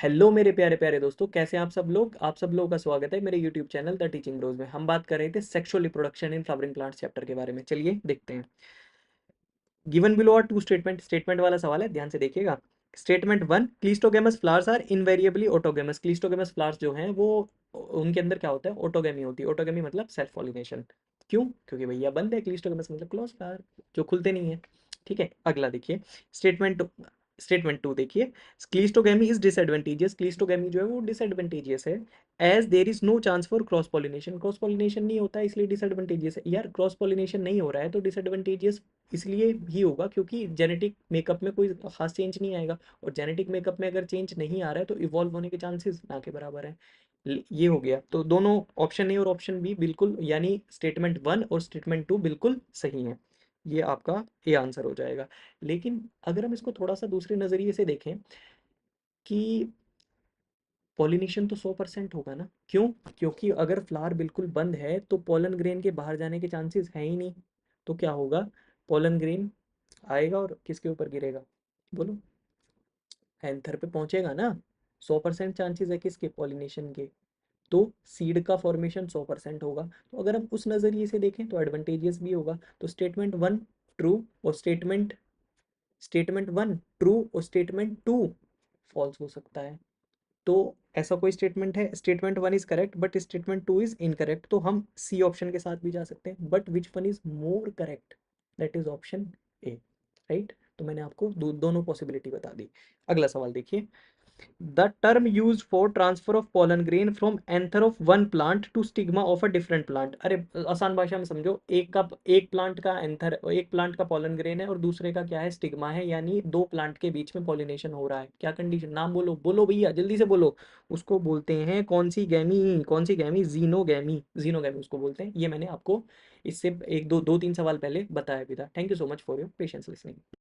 Hello मेरे प्यारे प्यारे दोस्तों, कैसे हैं आप सब लोग। आप सब लोगों का स्वागत है मेरे YouTube channel the teaching bros में। हम बात कर रहे थे sexual reproduction in flowering plants chapter के बारे में। चलिए देखते हैं। Given below are two statement वाला सवाल है, ध्यान से देखिएगा। Statement one, cleistogamous flowers are invariably autogamous. Cleistogamous flowers जो हैं वो उनके अंदर क्या होता है, ऑटोगेमी होती है। ऑटोगेमी मतलब सेल्फ पॉलिनेशन। क्यों? क्योंकि भैया बंद है, क्लीस्टोगेमस मतलब क्लोज फ्लावर जो खुलते नहीं है। ठीक है, अगला देखिए। स्टेटमेंट स्टेटमेंट टू देखिए। क्लीस्टोगेमी इज डिसएडवेंटेजियस। क्लीस्टोगेमी जो है वो डिसएडवेंटेजियस है as there is no chance for cross pollination. Cross pollination नहीं होता है इसलिए डिसएडवेंटेजियस है। यार क्रॉस पॉलिनेशन नहीं हो रहा है तो डिसएडवेंटेजियस इसलिए भी होगा क्योंकि जेनेटिक मेकअप में कोई खास चेंज नहीं आएगा, और जेनेटिक मेकअप में अगर चेंज नहीं आ रहा है तो इवॉल्व होने के चांसेस ना के बराबर है। ये हो गया। तो दोनों ऑप्शन ए और ऑप्शन बी बिल्कुल, यानी स्टेटमेंट वन और स्टेटमेंट टू बिल्कुल सही है। ये आपका ए आंसर हो जाएगा। लेकिन अगर हम इसको थोड़ा सा दूसरे नज़रिए से देखें कि पॉलिनेशन तो 100% होगा ना। क्यों? क्योंकि अगर फ्लावर बिल्कुल बंद है तो पोलन ग्रेन के बाहर जाने के चांसेस है ही नहीं। तो क्या होगा, पोलन ग्रेन आएगा और किसके ऊपर गिरेगा, बोलो? एंथर पे पहुंचेगा ना। 100% चांसेस है किसके, पॉलिनेशन के। तो सीड का फॉर्मेशन 100% होगा। तो अगर हम उस नज़रिए से देखें तो एडवांटेजियस भी होगा। तो स्टेटमेंट वन ट्रू और स्टेटमेंट वन ट्रू और स्टेटमेंट टू फॉल्स हो सकता है। तो ऐसा कोई स्टेटमेंट है, statement one is correct but statement two is incorrect, तो हम सी ऑप्शन के साथ भी जा सकते हैं। But which one is more correct, that is option A. Right, तो मैंने आपको दोनों पॉसिबिलिटी बता दी। अगला सवाल देखिए। The term use for transfer of pollen grain from anther of one plant to stigma of a different plant. अरे आसान भाषा में समझो, एक प्लांट का एंथर, एक प्लांट का पोलन ग्रेन है और दूसरे का क्या है, स्टिग्मा है, यानी दो प्लांट के बीच में पॉलिनेशन हो रहा है। क्या कंडीशन, नाम बोलो बोलो भैया जल्दी से बोलो। उसको बोलते हैं कौन सी गैमी, कौन सी गैमी, जीनोगैमी। जीनोगैमी उसको बोलते हैं। ये मैंने आपको इससे एक दो दो तीन सवाल पहले बताया भी था। Thank you so much for your patience listening.